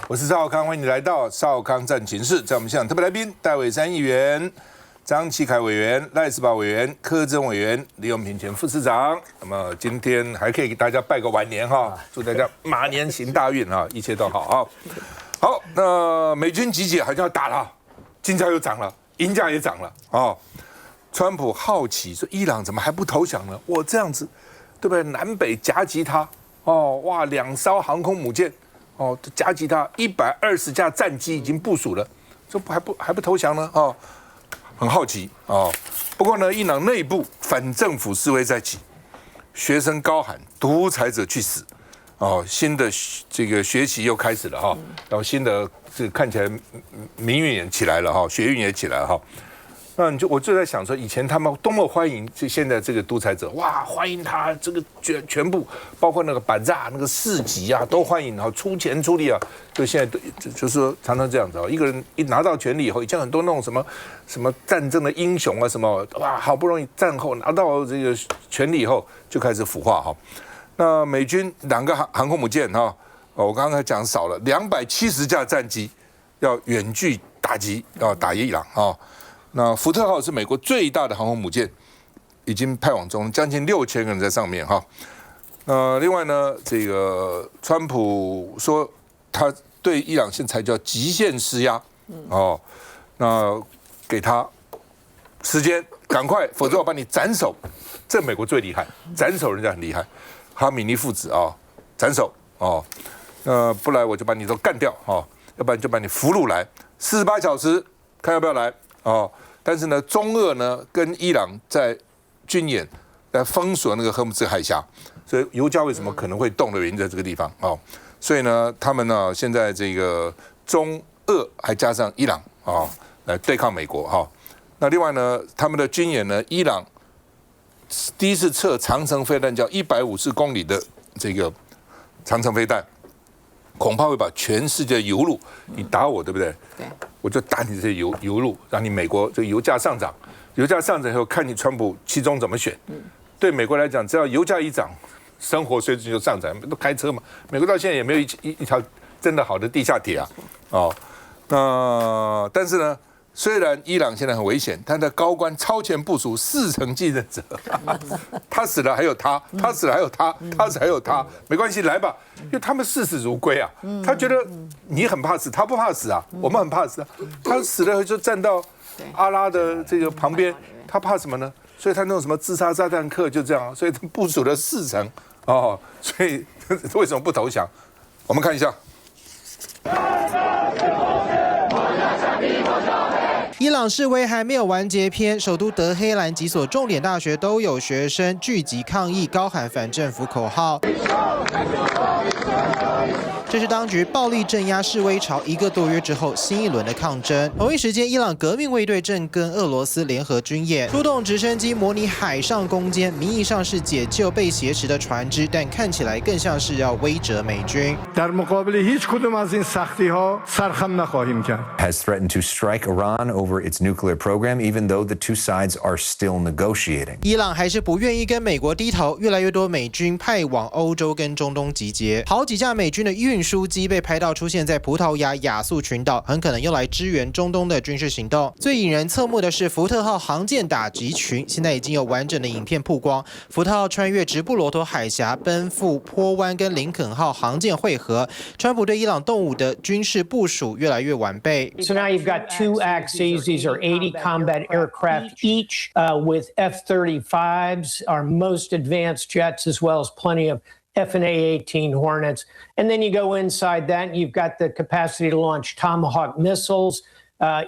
我是赵少康，欢迎你来到少康战情室。在我们现场特别来宾，戴伟山议员、张启凯委员、赖士葆委员、柯震委员、李永平前副市长。那么今天还可以给大家拜个晚年哈，祝大家马年行大运哈，一切都好啊。好，那美军集结好像要打了，金价又涨了，银价也涨了哦。川普好奇说：“伊朗怎么还不投降呢？我这样子，对不对？南北夹击他，哦，哇，2艘航空母舰，哦，夹击他120架战机已经部署了，说还不投降呢？哦，很好奇哦。不过呢，伊朗内部反政府示威在起，学生高喊‘独裁者去死’，哦，新的这个学期又开始了哈，然后新的这看起来民运也起来了哈，学运也起来了哈。”那我就在想说，以前他们多么欢迎现在这个独裁者，哇，欢迎他这个全部，包括那个板炸那个市集啊，都欢迎，然后出钱出力啊。就现在就是说常常这样子啊，一个人一拿到权力以后，以前很多那种什么战争的英雄啊，什么哇，好不容易战后拿到这个权力以后，就开始腐化哈。那美军2个航空母舰哈，我刚才讲少了，270架战机要远距打击打伊朗啊。那福特号是美国最大的航空母舰，已经派往中，将近6000个人在上面哈。另外呢，这个川普说他对伊朗现在叫极限施压，哦，那给他时间，赶快，否则我把你斩首。这美国最厉害，斩首人家很厉害，哈米尼父子啊，斩首哦，不来我就把你都干掉哦，要不然就把你俘虏来，48小时，看要不要来哦。但是呢，中俄呢跟伊朗在军演，在封锁那个荷姆兹海峡，所以油价为什么可能会动的原因在这个地方哦。所以呢，他们呢现在这个中俄还加上伊朗啊，来对抗美国哈。那另外呢，他们的军演呢，伊朗第一次测长程飞弹，叫150公里的这个长程飞弹。恐怕会把全世界油路，你打我对不对？对，我就打你这些油路，让你美国这个油价上涨。油价上涨以后，看你川普期中怎么选。对美国来讲，只要油价一涨，生活水准就上涨。都开车嘛，美国到现在也没有一条真的好的地下铁啊。哦，那但是呢，虽然伊朗现在很危险，但他高官超前部署4层继任者，他死了还有他，他死了还有他，他死还有他，没关系，来吧，因为他们视死如归啊。他觉得你很怕死，他不怕死啊，我们很怕死啊。他死了就站到阿拉的这个旁边，他怕什么呢？所以他那种什么自杀炸弹客就这样，所以他部署了4层哦，所以为什么不投降？我们看一下。伊朗示威还没有完结篇，首都德黑兰几所重点大学都有学生聚集抗议，高喊反政府口号。这是当局暴力镇压示威潮1个多月之后新一轮的抗争。同一时间，伊朗革命卫队正跟俄罗斯联合军演，出动直升机模拟海上攻坚，名义上是解救被挟持的船只，但看起来更像是要威慑美军。Has threatened to strike Iran over its nuclear program, even though the two sides are still negotiating. 伊朗还是不愿意跟美国低头，越来越多美军派往欧洲跟中东集结，好几架美军的运输机被拍到出现在葡萄牙亚速群岛，很可能用来支援中东的军事行动。最引人侧目的是福特号航舰打击群，现在已经有完整的影片曝光。福特号穿越直布罗陀海峡，奔赴坡湾跟林肯号航舰会合。川普对伊朗动武的军事部署越来越完备。So now you've got 2 axes. These are 80 combat aircraft each, with F-35s, our most advanced jets, as well as plenty of F/A-18 Hornets. And then you go inside that, and you've got the capacity to launch Tomahawk missiles.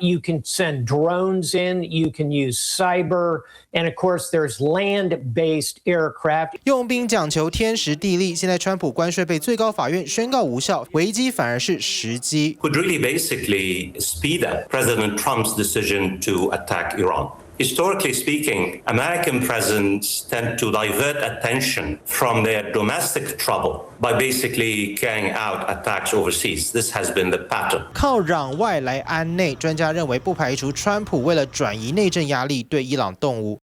You can send drones in, you can use cyber, and of course there's land-based aircraft. 用兵讲求天时地利，现在川普关税被最高法院宣告无效，危机反而是时机。Could really basically speed up President Trump's decision to attack Iran. Historically speaking, American presidents tend to divert attention from their domestic trouble by basically carrying out attacks overseas. This has been the pattern. 靠攘外来安内，专家认为不排除川普为了转移内政压力，对伊朗动武。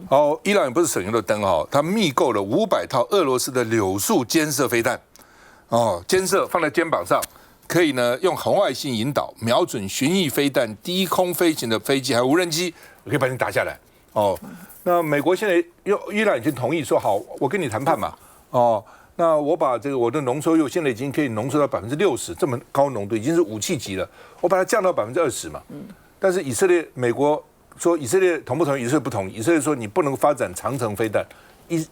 好，伊朗也不是省油的灯哦，他密购了500套俄罗斯的柳树肩射飞弹，哦，肩射放在肩膀上，可以呢用红外线引导，瞄准巡弋飞弹、低空飞行的飞机还有无人机，我可以把你打下来。哦，那美国现在伊朗已经同意说好，我跟你谈判嘛。哦，那我把这个我的浓缩铀现在已经可以浓缩到60%，这么高浓度已经是武器级了，我把它降到20%嘛。但是美国说以色列同不同意？以色列不同意。以色列说你不能发展长程飞弹。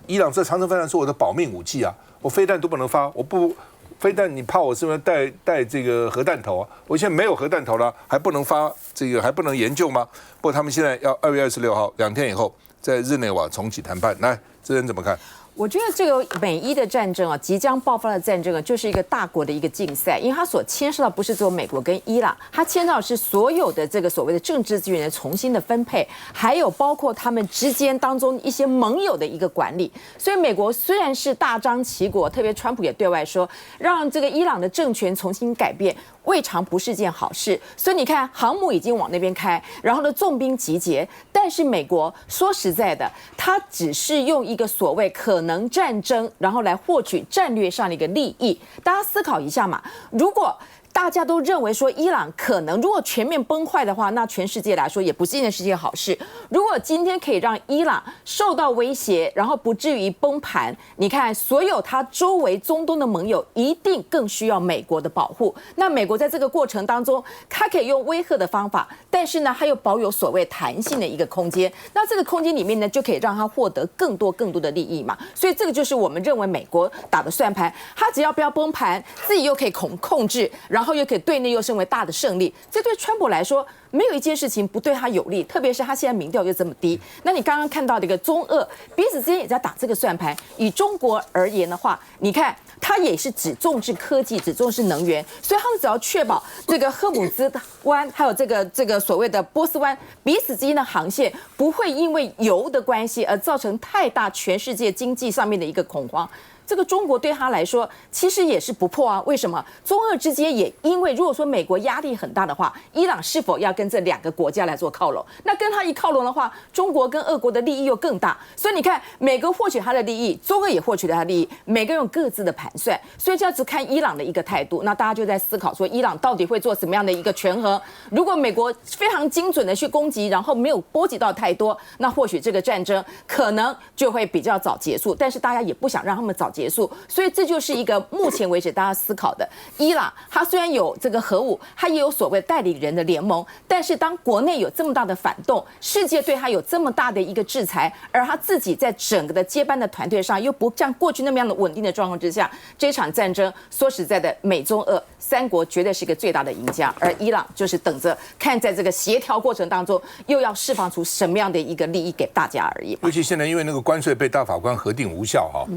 伊朗这长程飞弹是我的保命武器啊，我飞弹都不能发，我不飞弹你怕我是不是带这个核弹头啊？我现在没有核弹头了，还不能发这个还不能研究吗？不过他们现在要2月26号2天以后在日内瓦重启谈判。来，这人怎么看？我觉得这个美伊的战争啊，即将爆发的战争啊，就是一个大国的一个竞赛，因为它所牵涉到不是只有美国跟伊朗，它牵涉到是所有的这个所谓的政治资源的重新的分配，还有包括他们之间当中一些盟友的一个管理。所以美国虽然是大张旗鼓，特别川普也对外说，让这个伊朗的政权重新改变，未尝不是件好事。所以你看，航母已经往那边开，然后呢，重兵集结，但是美国说实在的，它只是用一个所谓可能战争，然后来获取战略上的一个利益。大家思考一下嘛，如果大家都认为说伊朗可能如果全面崩坏的话，那全世界来说也不是一件好事。如果今天可以让伊朗受到威胁，然后不至于崩盘，你看所有他周围中东的盟友一定更需要美国的保护。那美国在这个过程当中，它可以用威吓的方法，但是呢，它又保有所谓弹性的一个空间。那这个空间里面呢，就可以让它获得更多的利益嘛。所以这个就是我们认为美国打的算盘，它只要不要崩盘，自己又可以控制，然后又可以对内又身为大的胜利，这对川普来说没有一件事情不对他有利，特别是他现在民调又这么低。那你刚刚看到的一个中俄彼此之间也在打这个算盘。以中国而言的话，你看他也是只重视科技，只重视能源，所以他们只要确保这个荷姆兹湾还有这个所谓的波斯湾彼此之间的航线不会因为油的关系而造成太大全世界经济上面的一个恐慌。这个中国对他来说其实也是不破啊。为什么？中俄之间也因为如果说美国压力很大的话，伊朗是否要跟这2个国家来做靠拢？那跟他一靠拢的话，中国跟俄国的利益又更大。所以你看，美国获取他的利益，中俄也获取了他的利益，每个人有各自的盘算。所以这样子看伊朗的一个态度，那大家就在思考说，伊朗到底会做什么样的一个权衡？如果美国非常精准的去攻击，然后没有波及到太多，那或许这个战争可能就会比较早结束。但是大家也不想让他们早结束，所以这就是一个目前为止大家思考的。伊朗它虽然有这个核武，它也有所谓代理人的联盟，但是当国内有这么大的反动，世界对它有这么大的一个制裁，而他自己在整个的接班的团队上又不像过去那么样的稳定的状况之下，这场战争说实在的，美中俄3国绝对是一个最大的赢家，而伊朗就是等着看在这个协调过程当中又要释放出什么样的一个利益给大家而已。尤其现在因为那个关税被大法官核定无效哈。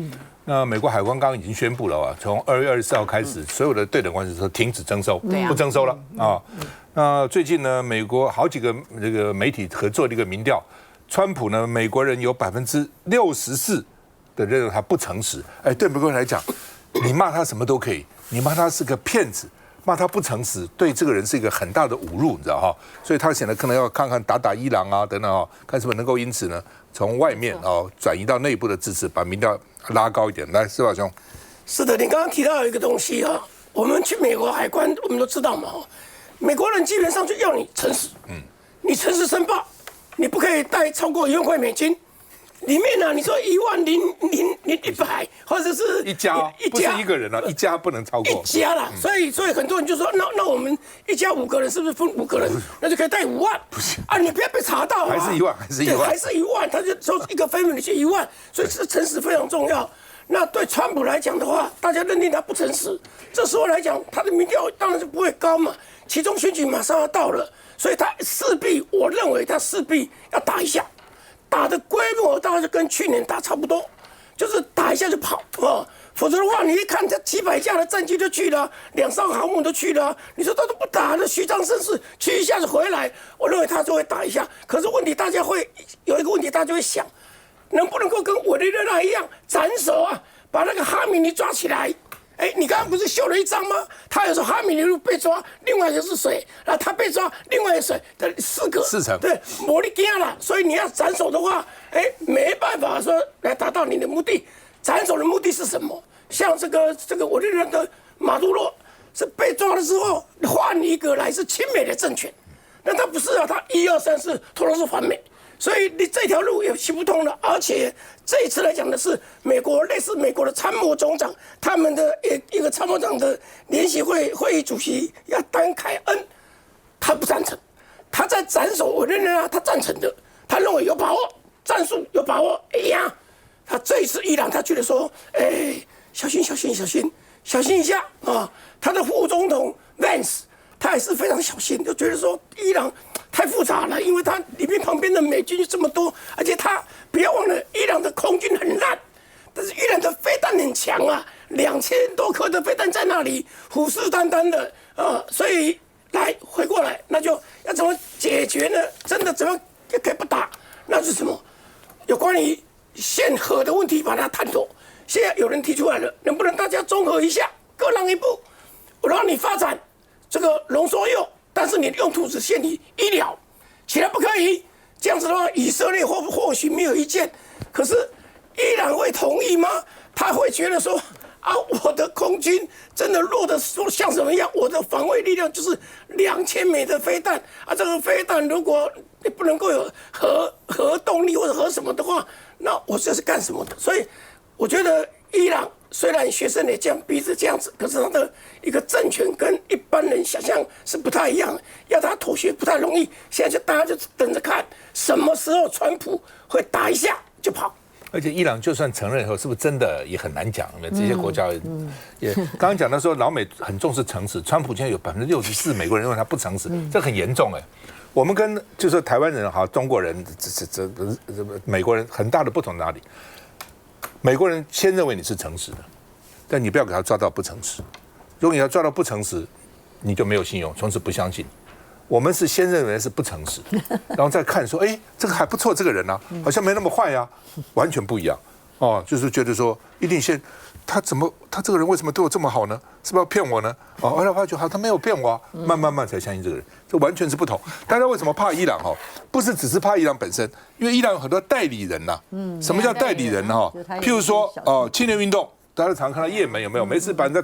那美国海关刚刚已经宣布了啊，从2月24号开始，所有的对等关税都停止征收，不征收了啊。那最近呢，美国好几个这个媒体合作的一个民调，川普呢，美国人有64%的认为他不诚实。哎，对美国人来讲，你骂他什么都可以，你骂他是个骗子，骂他不诚实，对这个人是一个很大的侮辱，你知道哈？所以他显得可能要看看打伊朗啊等等啊，看是不是能够因此呢，从外面转移到内部的支持，把民调拉高一点。来，施宝兄，是的，你刚刚提到有一个东西啊，我们去美国海关，我们都知道嘛，美国人基本上就要你诚实，你诚实申报，你不可以带超过1万块美金。里面呢，你说10000或者是一家，不是一个人啊，一家不能超过一家啦。所以很多人就说，那我们一家5个人是不是分5个人，那就可以带5万？不是啊，你不要被查到啊，还是1万，还是1万，他就说一个 family 是1万，所以是诚实非常重要。那对川普来讲的话，大家认定他不诚实，这时候来讲，他的民调当然就不会高嘛。期中选举马上要到了，所以他我认为他势必要打一下。打的规模大概就跟去年打差不多，就是打一下就跑啊，否则的话，你一看这几百架的战机就去了，2艘航母都去了，你说他都不打，那虚张声势，去一下子回来，我认为他就会打一下。可是问题大家会有一个问题，大家就会想，能不能够跟委内瑞拉一样斩首啊，把那个哈米尼抓起来？哎，你刚刚不是秀了一张吗？他有时候哈米尼被抓，另外一个是谁？然后他被抓，另外一个谁的4成，对，没力惊了。所以你要斩首的话，哎，没办法说来达到你的目的。斩首的目的是什么？像这个委内瑞拉的马杜罗，是被抓的时候换一个来是亲美的政权，那他不是啊，他1、2、3、4通通是反美，所以你这条路也行不通了。而且这一次来讲的是美国类似美国的参谋总长，他们的一个参谋长的联席会议主席要丹凯恩，他不赞成，他在斩首，我认为啊，他赞成的，他认为有把握，战术有把握。哎呀，他这一次伊朗他觉得说，小心一下啊！他的副总统 Vance 他也是非常小心，就觉得说伊朗太复杂了，因为他里面旁边的美军这么多，而且他不要忘了伊朗的空军很烂，但是伊朗的飞弹很强啊，2000多颗的飞弹在那里虎视眈眈的啊，所以回过来，那就要怎么解决呢？真的怎么也可以不打？那是什么？有关于限核的问题，把它探索。现在有人提出来了，能不能大家综合一下，各让一步，我让你发展这个浓缩铀，但是你的用途只限于医疗，其他不可以。这样子的话，以色列或许没有意见，可是伊朗会同意吗？他会觉得说啊，我的空军真的弱的说像什么样？我的防卫力量就是2000枚的飞弹啊，这个飞弹如果你不能够有核动力或者核什么的话，那我这是干什么的？所以我觉得伊朗虽然学生也这样逼着这样子，可是他的一个政权跟一般人想象是不太一样的，要他妥协不太容易。现在大家就等着看什么时候川普会打一下就跑。而且伊朗就算承认以后，是不是真的也很难讲？这些国家也刚刚讲到说，老美很重视诚实，川普现在有64%美国人认为他不诚实，这很严重哎。我们跟就是台湾人好，中国人美国人很大的不同在哪里？美国人先认为你是诚实的，但你不要给他抓到不诚实。如果你要抓到不诚实，你就没有信用，从此不相信。我们是先认为是不诚实，然后再看说，这个还不错，这个人啊，好像没那么坏啊，完全不一样哦。就是觉得说，一定先他这个人为什么对我这么好呢？是不是要骗我呢？哦，后来发觉好，他没有骗我啊，慢慢才相信这个人，这完全是不同。大家为什么怕伊朗？不是只是怕伊朗本身，因为伊朗有很多代理人呐。什么叫代理人呢？譬如说青年运动，大家常看到也门有没有？每次把人家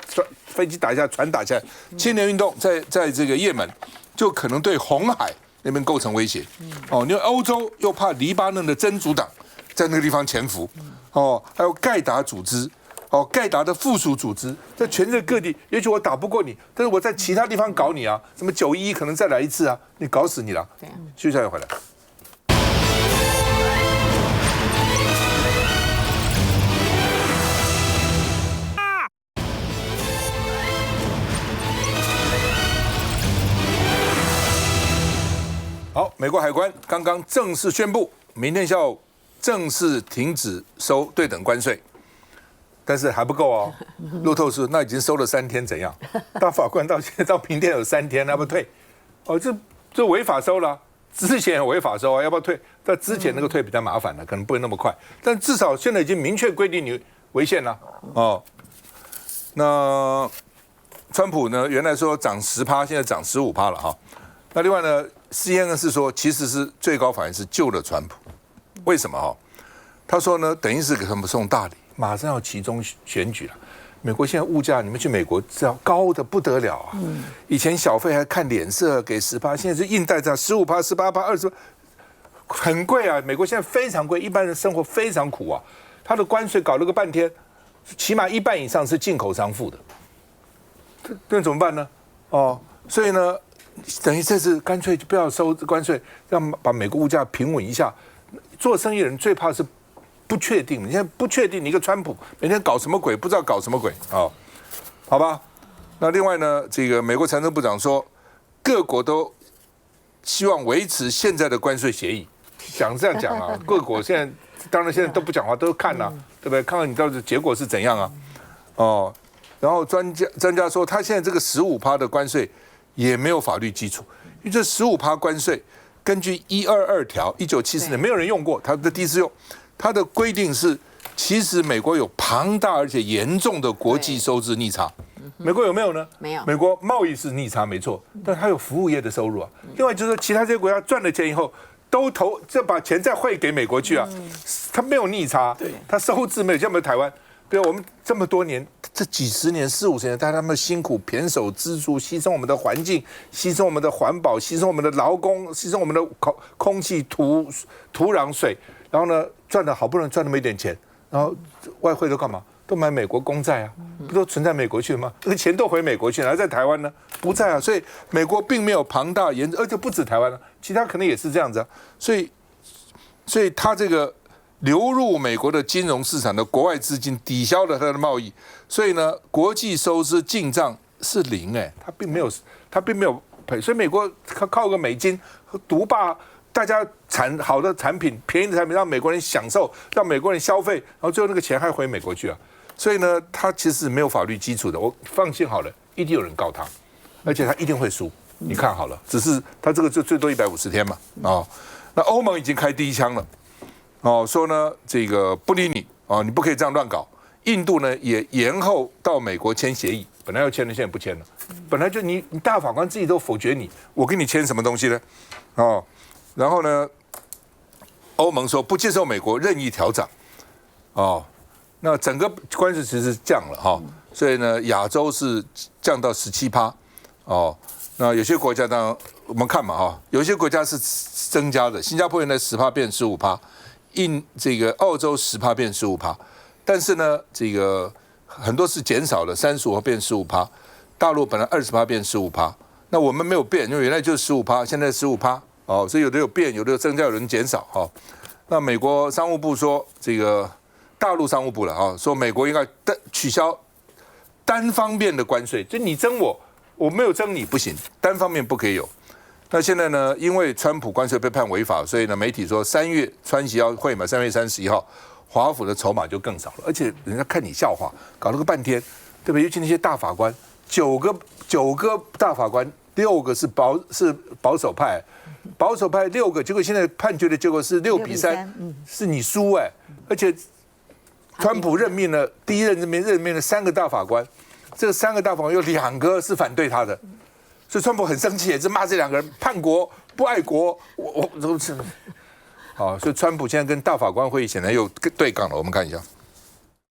飞机打下来，船打下来，青年运动在这个也门，就可能对红海那边构成威胁。因为欧洲又怕黎巴嫩的真主党在那个地方潜伏。还有盖达组织。盖达的附属组织在全世界各地，也许我打不过你，但是我在其他地方搞你啊，什么911可能再来一次啊，你搞死你了。休息一下回来。好，美国海关刚刚正式宣布，明天下午正式停止收对等关税。但是还不够哦，路透说那已经收了3天，怎样？大法官到现在到明天有3天，要不要退？这违法收了，之前有违法收啊，要不要退？但之前那个退比较麻烦了，可能不会那么快，但至少现在已经明确规定你违宪了哦。那川普呢？原来说涨10%，现在涨15%了哈。那另外呢 ，CNN 是说其实是最高法院是救了川普，为什么哈？他说呢，等于是给他们送大礼。马上要期中选举了，美国现在物价，你们去美国知道高的不得了啊！以前小费还看脸色给10%，现在是硬带着15%、18%、20%，很贵啊！美国现在非常贵，一般人生活非常苦啊。它的关税搞了个半天，起码1半以上是进口商付的，那怎么办呢？所以呢，等于这次干脆就不要收关税，让把美国物价平稳一下。做生意人最怕是不确定，你现在不确定，你一个川普每天搞什么鬼，不知道搞什么鬼啊？好吧。那另外呢，这个美国财政部长说，各国都希望维持现在的关税协议。想这样讲啊，各国现在当然现在都不讲话，都看啊，对不对？看看你到底结果是怎样啊？然后专家说，他现在这个15%的关税也没有法律基础，因为这15%关税根据122条，1974年没有人用过，他的第一次用。它的规定是，其实美国有庞大而且严重的国际收支逆差。美国有没有呢？没有。美国贸易是逆差没错，但它有服务业的收入啊。另外就是说，其他这些国家赚了钱以后，都把钱再汇给美国去啊。它没有逆差，它收支没有像我们台湾，比如我们这么多年，这几十年、40-50年，大家那么辛苦、胼手胝足，牺牲我们的环境，牺牲我们的环保，牺牲我们的劳工，牺牲我们的空气、土壤、水，然后呢，好不容易赚那么一点钱，然后外汇都干嘛？都买美国公债啊，不都存在美国去了吗？这个钱都回美国去了，而在台湾呢不在啊，所以美国并没有庞大严重，而且不止台湾了，其他可能也是这样子啊，所以它这个流入美国的金融市场的国外资金抵消了它的贸易，所以呢，国际收支进账是0，它并没有赔，所以美国靠个美金独霸。大家好的产品、便宜的产品，让美国人享受，让美国人消费，然后最后那个钱还回美国去啊。所以呢，他其实没有法律基础的。我放心好了，一定有人告他，而且他一定会输。你看好了，只是他这个就最多150天嘛。那欧盟已经开第一枪了，说呢这个不理你你不可以这样乱搞。印度呢也延后到美国签协议，本来要签的，现在不签了。本来就你大法官自己都否决你，我跟你签什么东西呢？然后呢，欧盟说不接受美国任意调涨，那整个关税其实降了所以呢，亚洲是降到17%，那有些国家当然我们看嘛有些国家是增加的，新加坡原来10%变15%，这个澳洲10%变15%，但是呢，这个很多是减少了，35%变15%，大陆本来20%变15%，那我们没有变，因为原来就是15%，现在15%。所以有的有变，有的有增加，有人减少那美国商务部说，这个大陆商务部了说美国应该取消单方面的关税，就你征我没有征你不行，单方面不可以有。那现在呢，因为川普关税被判违法，所以呢，媒体说3月川习要会嘛，3月31号，华府的筹码就更少了，而且人家看你笑话，搞了个半天，对吧？尤其那些大法官，9个大法官，6个是保守派。保守派6个，结果现在判决的结果是6比3，是你输而且川普第一任任命了3个大法官，这3个大法官有2个是反对他的，所以川普很生气，也是骂这2个人叛国不爱国。所以川普现在跟大法官会议显然又对杠了，我们看一下。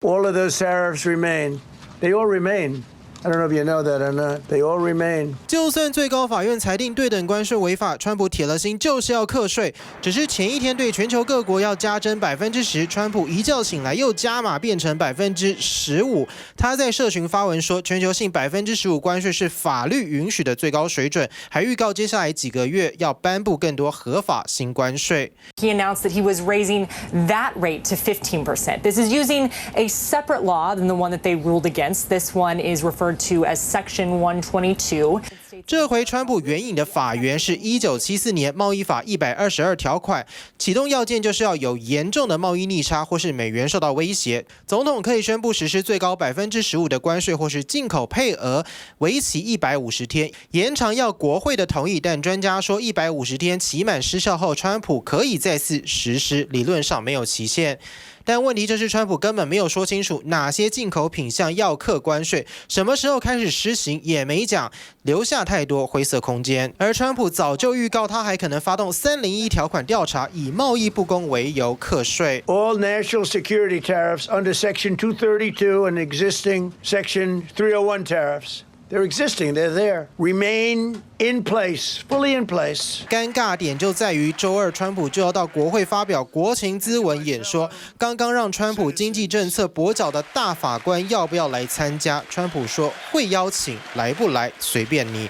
All of those tariffs remain. They all remain. I don't know if you know that or not. They all remain. 就算最高法院裁定对等关税违法，川普铁了心就是要课税。只是前一天对全球各国要加征10%，川普一觉醒来又加码变成15%。他在社群发文说，全球性15%关税是法律允许的最高水准，还预告接下来几个月要颁布更多合法新关税。He announced that he was raising that rate to 15%. This is using a separate law than the one that they ruled against. This one is referred to as Section 122. 这回川普援引的法源是1974年贸易法122条款，启动要件就是要有严重的贸易逆差或是美元受到威胁，总统可以宣布实施最高15%的关税或是进口配额，为期150天，延长要国会的同意，但专家说150天期满失效后，川普可以再次实施，理论上没有期限。但问题就是川普根本没有说清楚哪些进口品项要课关税，什么时候开始实行也没讲，留下太多灰色空间。而川普早就预告，他还可能发动301条款调查，以贸易不公为由课税。All national security tariffs under Section 232 and existing Section 301 tariffs. They're existing. They're there. Remain in place, fully in place. 尴尬点就在于周二，川普就要到国会发表国情咨文演说。刚刚让川普经济政策跛脚的大法官要不要来参加？川普说会邀请，来不来随便你。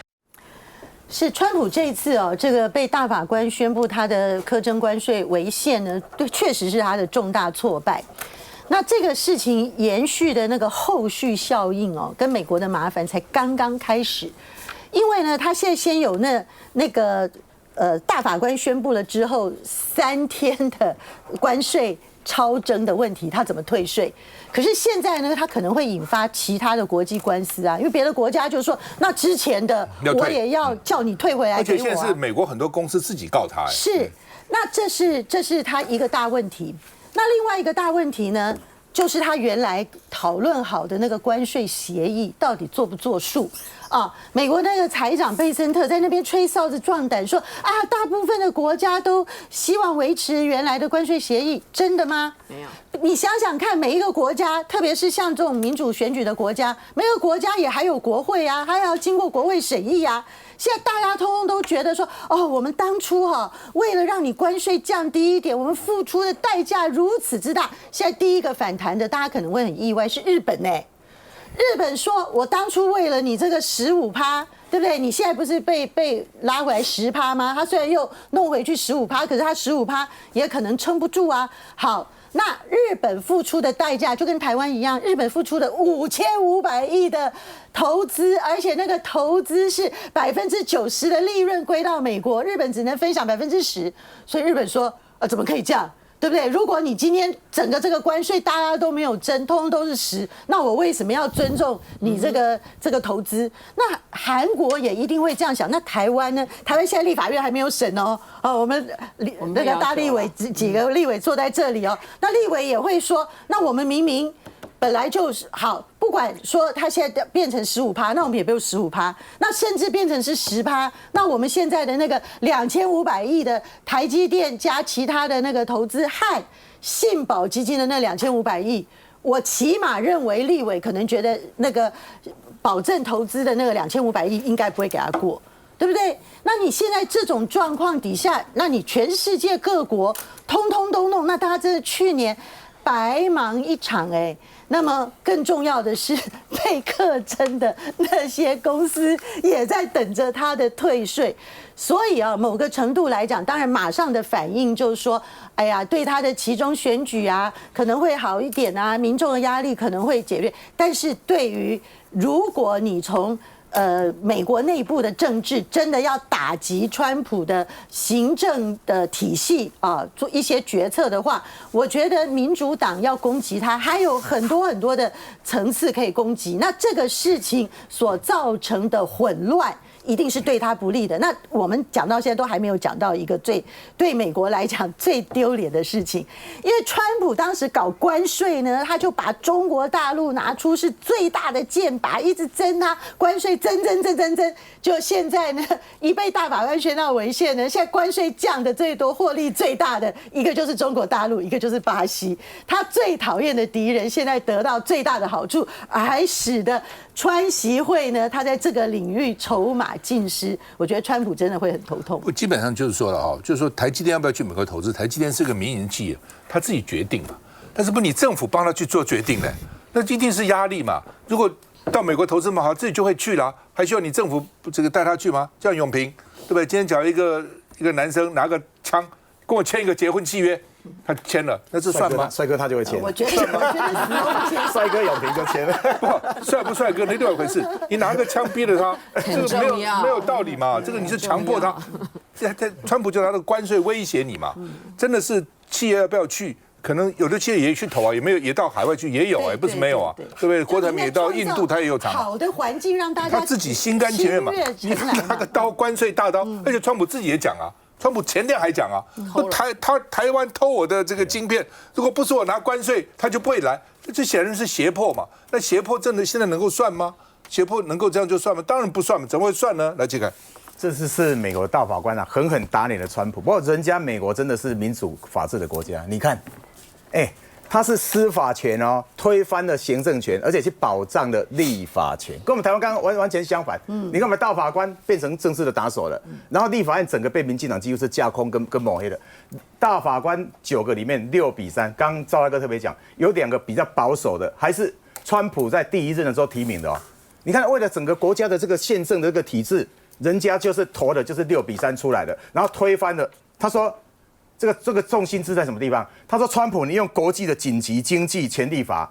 是川普这一次这个被大法官宣布他的课征关税违宪呢，对，确实是他的重大挫败。那这个事情延续的那个后续效应跟美国的麻烦才刚刚开始，因为呢，他现在先有那个大法官宣布了之后3天的关税超征的问题，他怎么退税？可是现在呢，他可能会引发其他的国际官司啊，因为别的国家就说，那之前的我也要叫你退回来给我而且现在是美国很多公司自己告他。是，那这是他一个大问题。那另外一个大问题呢，就是他原来讨论好的那个关税协议到底作不作数？啊，美国那个财长贝森特在那边吹哨子壮胆说啊，大部分的国家都希望维持原来的关税协议，真的吗？没有。你想想看，每一个国家，特别是像这种民主选举的国家，每个国家也还有国会啊，还要经过国会审议啊。现在大家通通都觉得说，哦，我们当初为了让你关税降低一点，我们付出的代价如此之大。现在第一个反弹的，大家可能会很意外，是日本呢。日本说，我当初为了你这个15%，对不对？你现在不是被拉回来10%吗？他虽然又弄回去15%，可是他15%也可能撑不住啊。好，那日本付出的代价就跟台湾一样，日本付出的5500亿的投资，而且那个投资是90%的利润归到美国，日本只能分享10%，所以日本说，怎么可以这样？对不对？如果你今天整个这个关税大家都没有征，通通都是10%，那我为什么要尊重你这个投资？那韩国也一定会这样想。那台湾呢？台湾现在立法院还没有审哦。我们那个大立委几个立委坐在这里哦，那立委也会说，那我们明明本来就是好，不管说它现在变成15%，那我们也不用15%，那甚至变成是10%，那我们现在的那个2500亿的台积电加其他的那个投资和信保基金的那2500亿，我起码认为立委可能觉得那个保证投资的那个2500亿应该不会给他过，对不对？那你现在这种状况底下，那你全世界各国通通都弄，那大家真的去年白忙一场哎。那么更重要的是，被课征的那些公司也在等着他的退税，所以某个程度来讲，当然马上的反应就是说，哎呀，对他的期中选举啊可能会好一点啊，民众的压力可能会解决，但是对于如果你从美国内部的政治真的要打击川普的行政的体系啊，做一些决策的话，我觉得民主党要攻击他还有很多很多的层次可以攻击。那这个事情所造成的混乱，一定是对他不利的。那我们讲到现在都还没有讲到一个对美国来讲最丢脸的事情，因为川普当时搞关税呢，他就把中国大陆拿出是最大的箭靶，一直征他关税，征，就现在呢，一被大法官宣告违宪呢，现在关税降的最多、获利最大的一个就是中国大陆，一个就是巴西，他最讨厌的敌人现在得到最大的好处，还使得川习会呢，他在这个领域筹码尽失，我觉得川普真的会很头痛。我基本上就是说了就是说台积电要不要去美国投资？台积电是个民营企业，他自己决定嘛。但是不，你政府帮他去做决定呢，那一定是压力嘛。如果到美国投资嘛，好，自己就会去了，还需要你政府这个带他去吗？像永平，对不对？今天讲一个男生拿个枪跟我签一个结婚契约。他签了，那这算吗？帅哥他就会签。我觉得死都不签。帅哥永平就签了。不，帅不帅哥那另外一回事。你拿个枪逼着他，这个没有道理嘛。这个你是强迫他。川普就拿那个关税威胁你嘛。真的是企业要不要去？可能有的企业也去投啊，也没有也到海外去也有不是没有啊，对不对？郭台铭也到印度，他也有厂。好的环境让大家他自己心甘情愿嘛。你拿个刀关税大刀，而且川普自己也讲啊。川普前天还讲啊，台湾偷我的这个晶片，如果不是我拿关税，他就不会来。这显然是胁迫嘛。那胁迫真的现在能够算吗？胁迫能够这样就算吗？当然不算嘛，怎么会算呢？来，这个，这是美国大法官啊，狠狠打脸了川普。不过人家美国真的是民主法治的国家，你看，他是司法权哦，推翻了行政权，而且去保障了立法权，跟我们台湾刚刚完全相反。你看我们大法官变成正式的打手了，然后立法院整个被民进党几乎是架空跟抹黑的。大法官9个里面6-3，刚刚赵大哥特别讲，有2个比较保守的，还是川普在第1任的时候提名的哦。你看，为了整个国家的这个宪政的这个体制，人家就是投的就是6-3出来的，然后推翻了。他说。这个重心是在什么地方？他说川普你用国际的紧急经济权利法，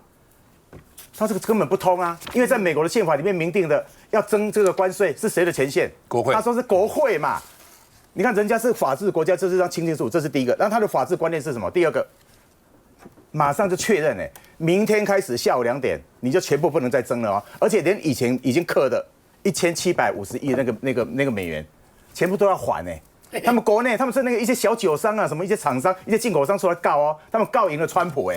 他这个根本不通啊，因为在美国的宪法里面明定的要征这个关税是谁的权限？国会。他说是国会嘛。你看人家是法治国家，这是要清清楚，这是第一个。然后他的法治观念是什么？第二个，马上就确认明天开始下午2点你就全部不能再征了哦，而且连以前已经课的1750亿那个美元，全部都要还他们国内他们是那个一些小酒商啊，什么一些厂商、一些进口商出来告哦，他们告赢了川普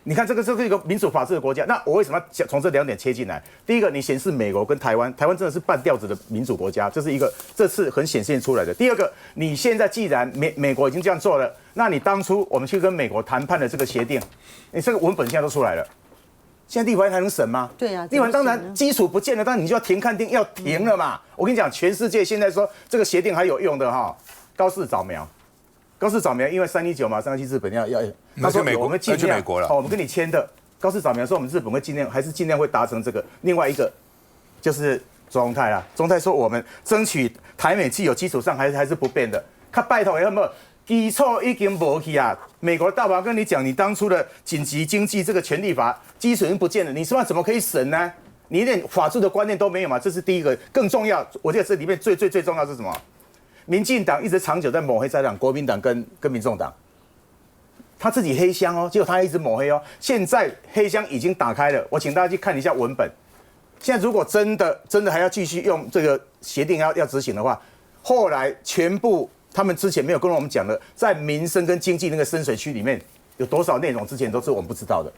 你看这是一个民主法治的国家，那我为什么要从这2点切进来？第一个，你显示美国跟台湾真的是半吊子的民主国家，这是一个这次很显现出来的。第二个，你现在既然美国已经这样做了，那你当初我们去跟美国谈判的这个协定，你这个文本现在都出来了，现在立法院还能审吗？对啊，立法院当然基础不见了，当然你就要停看定，要停了嘛。我跟你讲，全世界现在说这个协定还有用的哈，高市早苗。高市早苗因为319嘛，3去日本要，他说我们尽量，美国了，我们跟你签的。高市早苗说我们日本会尽量会达成这个。另外一个就是周荣泰啦，周荣泰说我们争取台美既有基础上还是不变的。他拜托有没有基础已经没去啊？美国大法跟你讲，你当初的紧急经济这个权利法基础已经不见了，你说怎么可以审呢？你一点法治的观念都没有嘛？这是第一个。更重要，我觉得这里面最重要是什么？民进党一直长久在抹黑在党，国民党跟民众党，他自己黑箱哦，结果他一直抹黑哦。现在黑箱已经打开了，我请大家去看一下文本。现在如果真的还要继续用这个协定要执行的话，后来全部他们之前没有跟我们讲的，在民生跟经济那个深水区里面有多少内容，之前都是我们不知道的。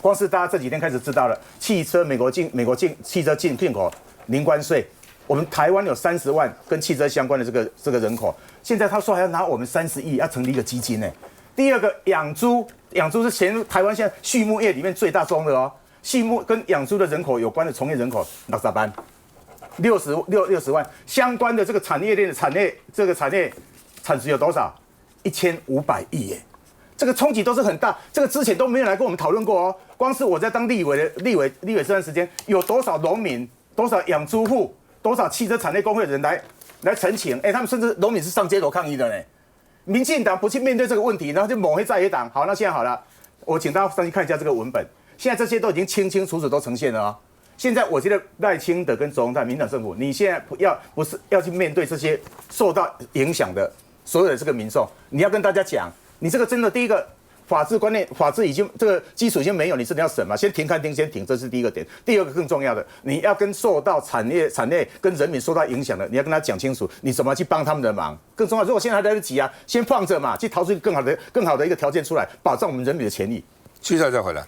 光是大家这几天开始知道了，汽车美国汽车进口零关税。我们台湾有30万跟汽车相关的这个人口，现在他说还要拿我们30亿，要成立一个基金呢。第二个，养猪是台湾现在畜牧业里面最大宗的哦。畜牧跟养猪的人口有关的从业人口60万，60万，相关的这个产业链的产值有多少？1500亿耶，这个冲击都是很大。这个之前都没有来跟我们讨论过哦。光是我在当立委这段时间，有多少农民，多少养猪户。多少汽车产业工会的人来陈情？他们甚至农民是上街头抗议的呢。民进党不去面对这个问题，然后就抹黑在野党。好，那现在好了，我请大家上去看一下这个文本。现在这些都已经清清楚楚都呈现了哦。现在我觉得赖清德跟周荣泰民进党政府，你现在不是要去面对这些受到影响的所有的这个民众，你要跟大家讲，你这个真的第一个。法治观念，法治已经这个基础已经没有，你真的要审嘛？先停看定，先停，这是第一个点。第二个更重要的，你要跟受到产业跟人民受到影响的，你要跟他讲清楚，你怎么去帮他们的忙。更重要，如果现在还来得及啊，先放着嘛，去逃出更好的一个条件出来，保障我们人民的权益。接下来再回来。